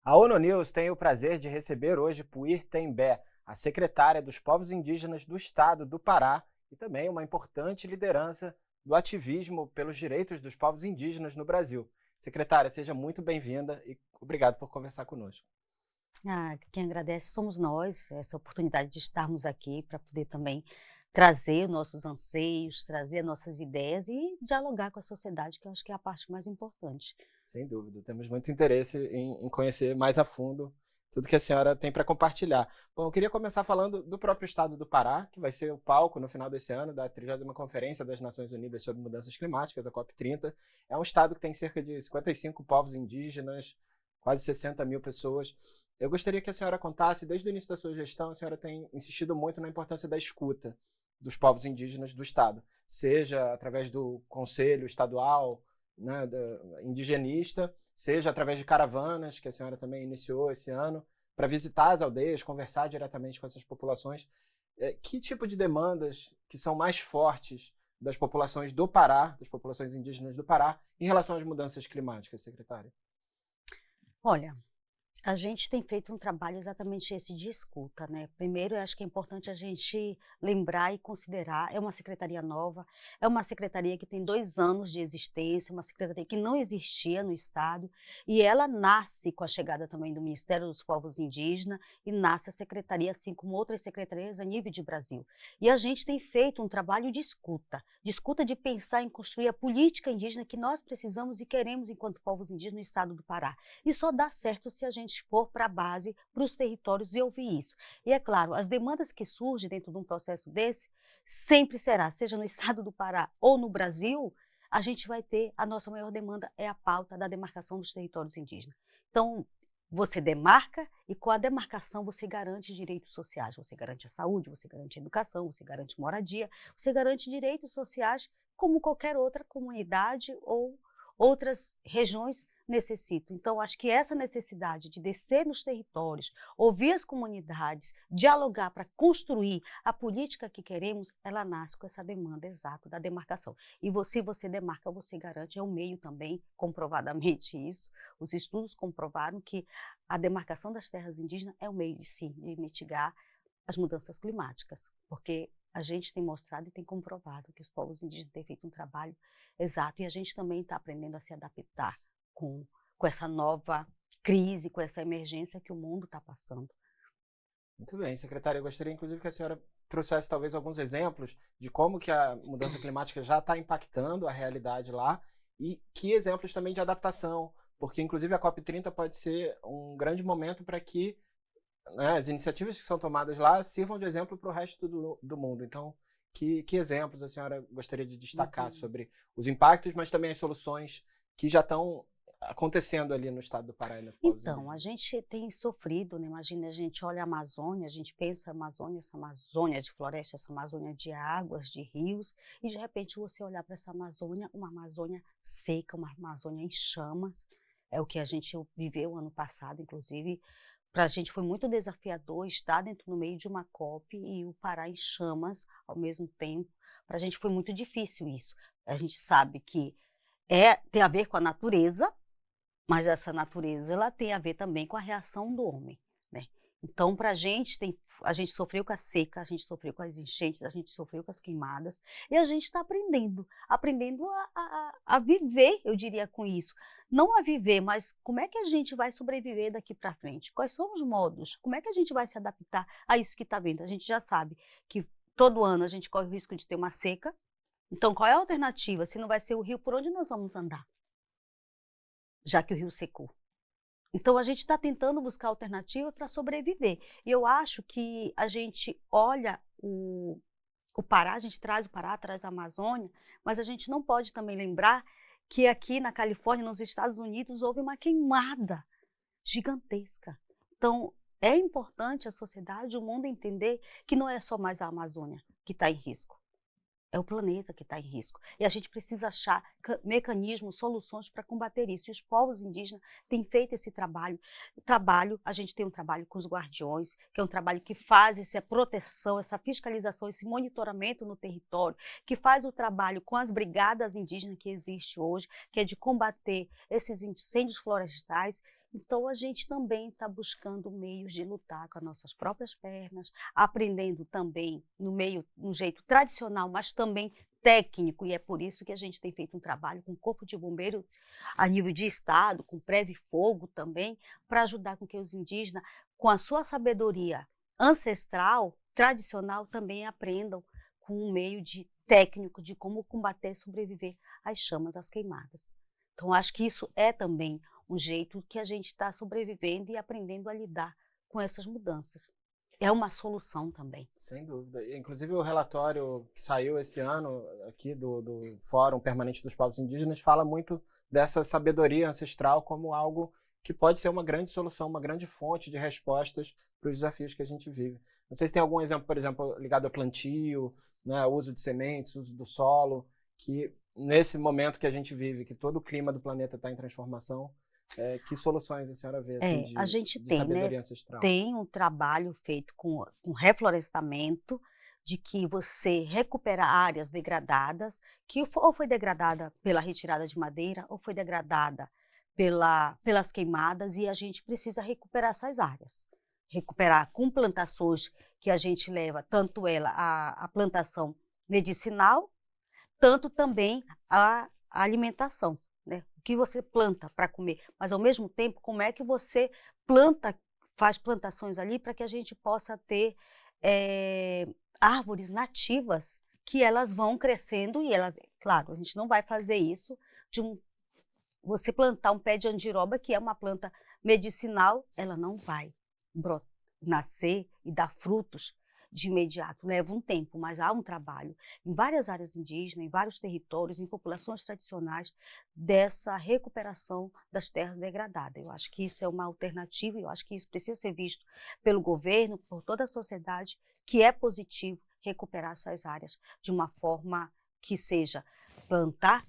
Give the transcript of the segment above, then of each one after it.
A ONU News tem o prazer de receber hoje Puir Tembé, a secretária dos Povos Indígenas do Estado do Pará e também uma importante liderança do ativismo pelos direitos dos povos indígenas no Brasil. Secretária, seja muito bem-vinda e obrigado por conversar conosco. Quem agradece somos nós, essa oportunidade de estarmos aqui para poder também trazer nossos anseios, trazer nossas ideias e dialogar com a sociedade, que eu acho que é a parte mais importante. Sem dúvida, temos muito interesse em conhecer mais a fundo tudo que a senhora tem para compartilhar. Bom, eu queria começar falando do próprio estado do Pará, que vai ser o palco no final desse ano da 30ª Conferência das Nações Unidas sobre Mudanças Climáticas, a COP30. É um estado que tem cerca de 55 povos indígenas, quase 60 mil pessoas. Eu gostaria que a senhora contasse, desde o início da sua gestão, a senhora tem insistido muito na importância da escuta dos povos indígenas do estado, seja através do Conselho Estadual, né, indigenista, seja através de caravanas, que a senhora também iniciou esse ano, para visitar as aldeias, conversar diretamente com essas populações. Que tipo de demandas que são mais fortes das populações do Pará, das populações indígenas do Pará, em relação às mudanças climáticas, secretária? Olha, a gente tem feito um trabalho exatamente esse de escuta, né. Primeiro, eu acho que é importante a gente lembrar e considerar, é uma secretaria nova, é uma secretaria que tem 2 anos de existência, uma secretaria que não existia no estado, e ela nasce com a chegada também do Ministério dos Povos Indígenas, e nasce a secretaria, assim como outras secretarias a nível de Brasil. E a gente tem feito um trabalho de escuta de pensar em construir a política indígena que nós precisamos e queremos enquanto povos indígenas no estado do Pará. E só dá certo se a gente for para a base, para os territórios e ouvir isso. E é claro, as demandas que surgem dentro de um processo desse, sempre será, seja no estado do Pará ou no Brasil, a gente vai ter, a nossa maior demanda é a pauta da demarcação dos territórios indígenas. Então, você demarca e com a demarcação você garante direitos sociais, você garante a saúde, você garante a educação, você garante moradia, você garante direitos sociais como qualquer outra comunidade ou outras regiões necessitam. Então, acho que essa necessidade de descer nos territórios, ouvir as comunidades, dialogar para construir a política que queremos, ela nasce com essa demanda exata da demarcação. E se você demarca, você garante, é um meio também, comprovadamente isso, os estudos comprovaram que a demarcação das terras indígenas é um meio de, sim, de mitigar as mudanças climáticas, porque a gente tem mostrado e tem comprovado que os povos indígenas têm feito um trabalho exato e a gente também está aprendendo a se adaptar com, com essa nova crise, com essa emergência que o mundo está passando. Muito bem, secretária. Eu gostaria, inclusive, que a senhora trouxesse talvez alguns exemplos de como que a mudança climática já está impactando a realidade lá e que exemplos também de adaptação, porque, inclusive, a COP30 pode ser um grande momento para que, né, as iniciativas que são tomadas lá sirvam de exemplo para o resto do mundo. Então, que exemplos a senhora gostaria de destacar Uhum. sobre os impactos, mas também as soluções que já estão acontecendo ali no estado do Pará e nos povos Então, a indígenas? gente tem sofrido, né? Imagina, a gente olha a Amazônia, a gente pensa a Amazônia, essa Amazônia de floresta, essa Amazônia de águas, de rios, e de repente você olhar para essa Amazônia, uma Amazônia seca, uma Amazônia em chamas, é o que a gente viveu ano passado, inclusive, para a gente foi muito desafiador estar dentro no meio de uma COP e o Pará em chamas ao mesmo tempo. Para a gente foi muito difícil isso. A gente sabe que tem a ver com a natureza, mas essa natureza, ela tem a ver também com a reação do homem, né. Então pra gente a gente sofreu com a seca, a gente sofreu com as enchentes, a gente sofreu com as queimadas, e a gente está aprendendo a viver, eu diria, com isso. Não a viver, mas como é que a gente vai sobreviver daqui para frente? Quais são os modos? Como é que a gente vai se adaptar a isso que está vindo? A gente já sabe que todo ano a gente corre o risco de ter uma seca, então qual é a alternativa? Se não vai ser o rio, por onde nós vamos andar? Já que o rio secou. Então a gente está tentando buscar alternativa para sobreviver. E eu acho que a gente olha o Pará, a gente traz o Pará, traz a Amazônia, mas a gente não pode também lembrar que aqui na Califórnia, nos Estados Unidos, houve uma queimada gigantesca. Então é importante a sociedade, o mundo entender que não é só mais a Amazônia que está em risco. É o planeta que está em risco. E a gente precisa achar mecanismos, soluções para combater isso. E os povos indígenas têm feito esse trabalho. A gente tem um trabalho com os guardiões, que é um trabalho que faz essa proteção, essa fiscalização, esse monitoramento no território, que faz o trabalho com as brigadas indígenas que existe hoje, que é de combater esses incêndios florestais. Então, a gente também está buscando meios de lutar com as nossas próprias pernas, aprendendo também no jeito tradicional, mas também técnico, e é por isso que a gente tem feito um trabalho com o Corpo de Bombeiro a nível de estado, com Preve Fogo também, para ajudar com que os indígenas, com a sua sabedoria ancestral, tradicional, também aprendam com um meio de técnico de como combater e sobreviver às chamas, às queimadas. Então, acho que isso é também um jeito que a gente está sobrevivendo e aprendendo a lidar com essas mudanças. É uma solução também. Sem dúvida. Inclusive, o relatório que saiu esse ano aqui do Fórum Permanente dos Povos Indígenas fala muito dessa sabedoria ancestral como algo que pode ser uma grande solução, uma grande fonte de respostas para os desafios que a gente vive. Não sei se tem algum exemplo, por exemplo, ligado ao plantio, né, uso de sementes, uso do solo, que nesse momento que a gente vive, que todo o clima do planeta está em transformação, que soluções a senhora vê assim, A gente de tem, sabedoria ancestral? Tem um trabalho feito com reflorestamento, de que você recupera áreas degradadas, que ou foi degradada pela retirada de madeira, ou foi degradada pelas queimadas, e a gente precisa recuperar essas áreas. Recuperar com plantações que a gente leva, tanto a plantação medicinal, tanto também a alimentação, né? O que você planta para comer, mas ao mesmo tempo, como é que você faz plantações ali para que a gente possa ter árvores nativas que elas vão crescendo e claro, a gente não vai fazer isso você plantar um pé de andiroba, que é uma planta medicinal, ela não vai nascer e dar frutos de imediato, leva um tempo, mas há um trabalho em várias áreas indígenas, em vários territórios, em populações tradicionais, dessa recuperação das terras degradadas. Eu acho que isso é uma alternativa, eu acho que isso precisa ser visto pelo governo, por toda a sociedade, que é positivo recuperar essas áreas de uma forma que seja plantar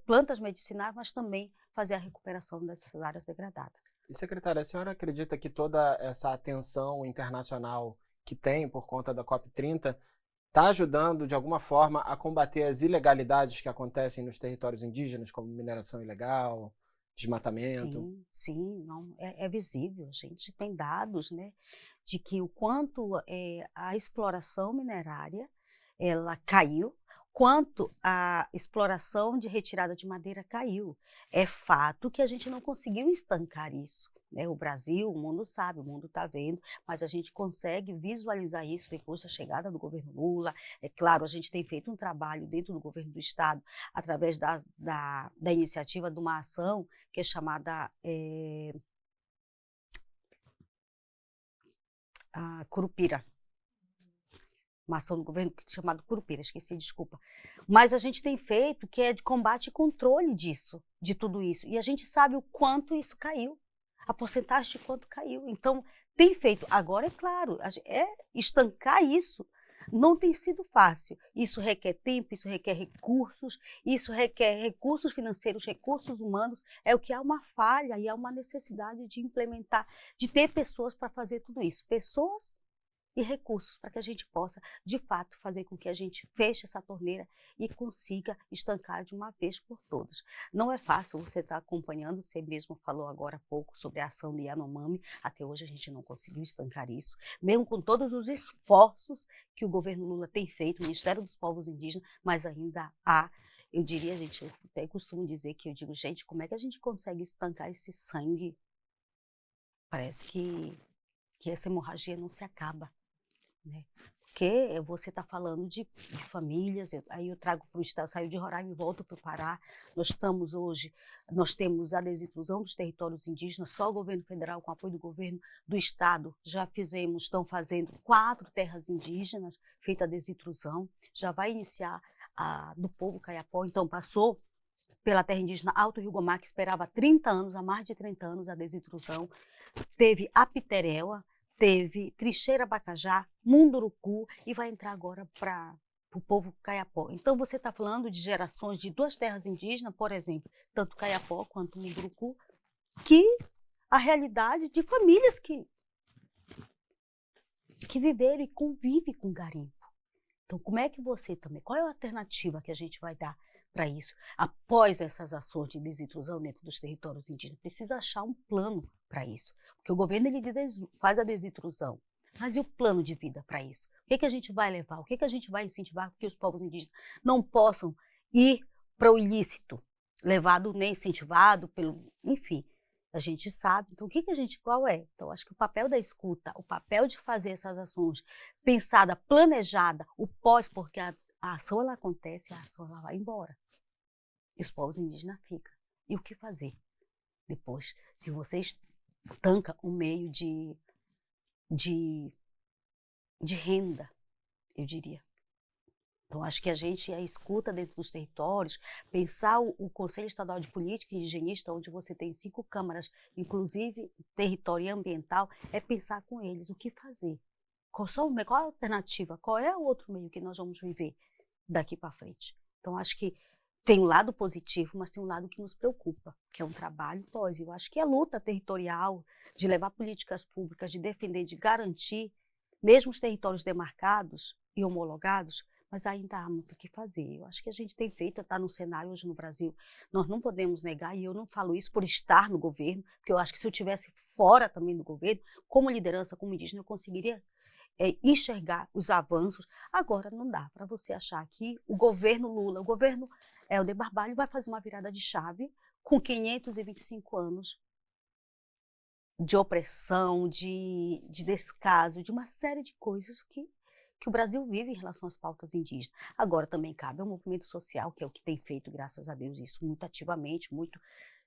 plantas medicinais, mas também fazer a recuperação dessas áreas degradadas. E, secretária, a senhora acredita que toda essa atenção internacional que tem por conta da COP30 está ajudando, de alguma forma, a combater as ilegalidades que acontecem nos territórios indígenas, como mineração ilegal, desmatamento? Sim, sim, não, é visível. A gente tem dados, né, de que o quanto a exploração minerária ela caiu, quanto a exploração de retirada de madeira caiu. É fato que a gente não conseguiu estancar isso, né? O Brasil, o mundo sabe, o mundo está vendo, mas a gente consegue visualizar isso depois da chegada do governo Lula. É claro, a gente tem feito um trabalho dentro do governo do Estado, através da iniciativa de uma ação que é chamada Curupira. Uma ação do governo chamada Curupira, esqueci, desculpa. Mas a gente tem feito que é de combate e controle disso, de tudo isso. E a gente sabe o quanto isso caiu, a porcentagem de quanto caiu. Então, tem feito. Agora, é claro, estancar isso não tem sido fácil. Isso requer tempo, isso requer recursos financeiros, recursos humanos. É o que há uma falha e há uma necessidade de implementar, de ter pessoas para fazer tudo isso. Pessoas e recursos para que a gente possa, de fato, fazer com que a gente feche essa torneira e consiga estancar de uma vez por todas. Não é fácil, você estar acompanhando, você mesmo falou agora há pouco sobre a ação do Yanomami, até hoje a gente não conseguiu estancar isso, mesmo com todos os esforços que o governo Lula tem feito, o Ministério dos Povos Indígenas, mas ainda há, eu diria, gente, eu até costumo dizer que eu digo, gente, como é que a gente consegue estancar esse sangue? Parece que essa hemorragia não se acaba. Né? Porque você está falando de famílias, aí eu trago para o estado, saio de Roraima e volto para o Pará. Nós temos a desinclusão dos territórios indígenas, só o governo federal, com apoio do governo do estado, estão fazendo 4 terras indígenas, feita a desinclusão, já vai iniciar a do povo Caiapó, então passou pela terra indígena Alto Rio Gomá, que esperava 30 anos, há mais de 30 anos a desinclusão, teve a Piteréua, teve Trincheira Bacajá, Munduruku e vai entrar agora para o povo Caiapó. Então você está falando de gerações de 2 terras indígenas, por exemplo, tanto Caiapó quanto Munduruku, que a realidade de famílias que viveram e convivem com garimpo. Então como é que você também, qual é a alternativa que a gente vai dar para isso. Após essas ações de desintrusão dentro dos territórios indígenas, precisa achar um plano para isso. Porque o governo ele faz a desintrusão. Mas e o plano de vida para isso? O que a gente vai levar? O que a gente vai incentivar que os povos indígenas não possam ir para o ilícito, levado nem incentivado pelo, enfim, a gente sabe. Então, qual é? Então, acho que o papel da escuta, o papel de fazer essas ações pensada, planejada, o pós, porque a ação ela acontece, a ação ela vai embora. E os povos indígenas ficam. E o que fazer depois? Se vocês tancam um meio de renda, eu diria. Então, acho que a escuta dentro dos territórios, pensar o Conselho Estadual de Política Indigenista, onde você tem 5 câmaras, inclusive territorial e ambiental, é pensar com eles o que fazer. Qual a alternativa? Qual é o outro meio que nós vamos viver daqui para frente? Então, acho que tem um lado positivo, mas tem um lado que nos preocupa, que é um trabalho pós. Eu acho que a luta territorial, de levar políticas públicas, de defender, de garantir, mesmo os territórios demarcados e homologados, mas ainda há muito o que fazer. Eu acho que a gente tem feito, está no cenário hoje no Brasil, nós não podemos negar, e eu não falo isso por estar no governo, porque eu acho que se eu estivesse fora também do governo, como liderança, como indígena, eu conseguiria enxergar os avanços. Agora, não dá para você achar que o governo Lula, o governo Helder Barbalho vai fazer uma virada de chave com 525 anos de opressão, de descaso, de uma série de coisas que o Brasil vive em relação às pautas indígenas. Agora também cabe ao movimento social, que é o que tem feito, graças a Deus, isso muito ativamente, muito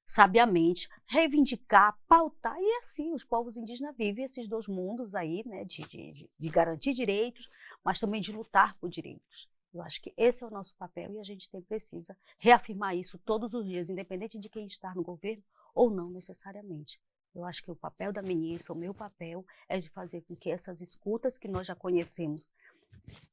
sabiamente, reivindicar, pautar, e assim os povos indígenas vivem esses 2 mundos aí, né, de garantir direitos, mas também de lutar por direitos. Eu acho que esse é o nosso papel e a gente precisa reafirmar isso todos os dias, independente de quem está no governo ou não necessariamente. Eu acho que o papel da ministra, o meu papel, é de fazer com que essas escutas que nós já conhecemos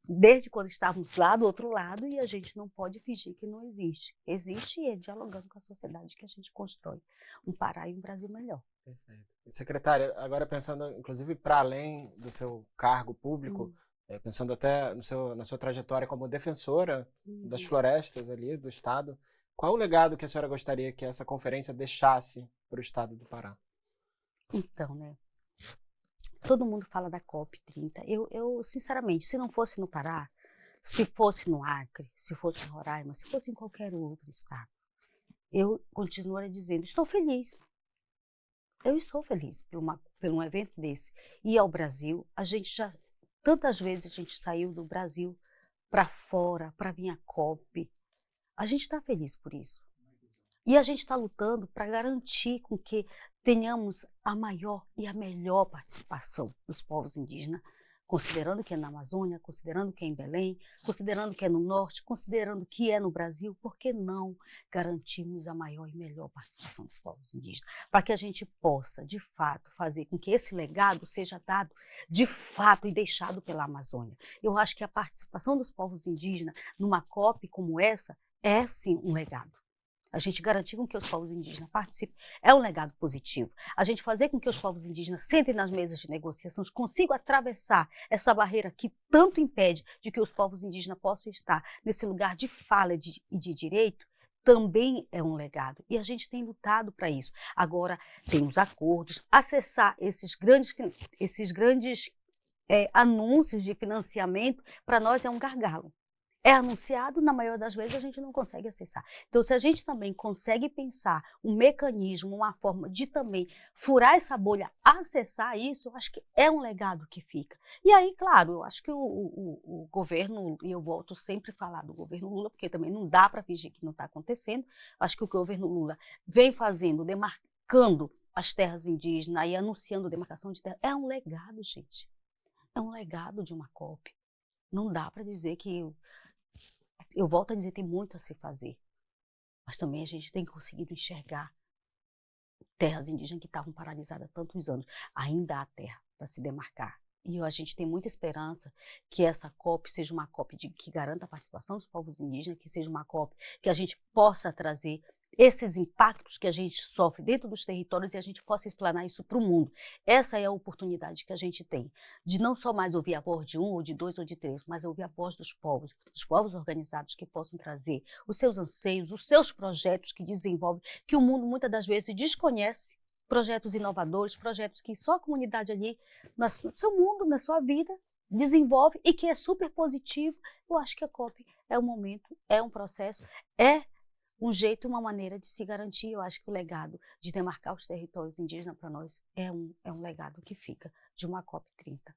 desde quando estávamos lá do outro lado, e a gente não pode fingir que não existe. Existe e é dialogando com a sociedade que a gente constrói um Pará e um Brasil melhor. Perfeito. E, secretária, agora pensando, inclusive, para além do seu cargo público, pensando até na sua trajetória como defensora das florestas ali do Estado, qual o legado que a senhora gostaria que essa conferência deixasse para o Estado do Pará? Então, né? Todo mundo fala da COP30. Eu, sinceramente, se não fosse no Pará, se fosse no Acre, se fosse em Roraima, se fosse em qualquer outro estado, eu continuaria dizendo, estou feliz. Eu estou feliz por um evento desse. E ao Brasil, tantas vezes a gente saiu do Brasil para fora, para vir a COP. A gente está feliz por isso. E a gente está lutando para garantir com que tenhamos a maior e a melhor participação dos povos indígenas, considerando que é na Amazônia, considerando que é em Belém, considerando que é no Norte, considerando que é no Brasil, por que não garantirmos a maior e melhor participação dos povos indígenas? Para que a gente possa, de fato, fazer com que esse legado seja dado, de fato, e deixado pela Amazônia. Eu acho que a participação dos povos indígenas numa COP como essa é, sim, um legado. A gente garantir com que os povos indígenas participem é um legado positivo. A gente fazer com que os povos indígenas sentem nas mesas de negociações, consigam atravessar essa barreira que tanto impede de que os povos indígenas possam estar nesse lugar de fala e de direito, também é um legado. E a gente tem lutado para isso. Agora, tem os acordos, acessar esses grandes anúncios de financiamento, para nós é um gargalo. É anunciado, na maioria das vezes a gente não consegue acessar. Então, se a gente também consegue pensar um mecanismo, uma forma de também furar essa bolha, acessar isso, eu acho que é um legado que fica. E aí, claro, eu acho que o governo, e eu volto sempre a falar do governo Lula, porque também não dá para fingir que não está acontecendo, acho que o governo Lula vem fazendo, demarcando as terras indígenas e anunciando demarcação de terra, é um legado, gente. É um legado de uma COP. Não dá para dizer que... Eu volto a dizer, tem muito a se fazer. Mas também a gente tem conseguido enxergar terras indígenas que estavam paralisadas há tantos anos. Ainda há terra para se demarcar. E a gente tem muita esperança que essa COP seja uma COP que garanta a participação dos povos indígenas, que seja uma COP que a gente possa trazer esses impactos que a gente sofre dentro dos territórios e a gente possa explanar isso para o mundo. Essa é a oportunidade que a gente tem, de não só mais ouvir a voz de um, ou de dois, ou de três, mas ouvir a voz dos povos organizados que possam trazer os seus anseios, os seus projetos que desenvolvem, que o mundo muitas das vezes desconhece, projetos inovadores, projetos que só a comunidade ali, no seu mundo, na sua vida, desenvolve e que é super positivo. Eu acho que a COP é um momento, é um processo, é um jeito, uma maneira de se garantir. Eu acho que o legado de demarcar os territórios indígenas para nós é um legado que fica de uma COP 30.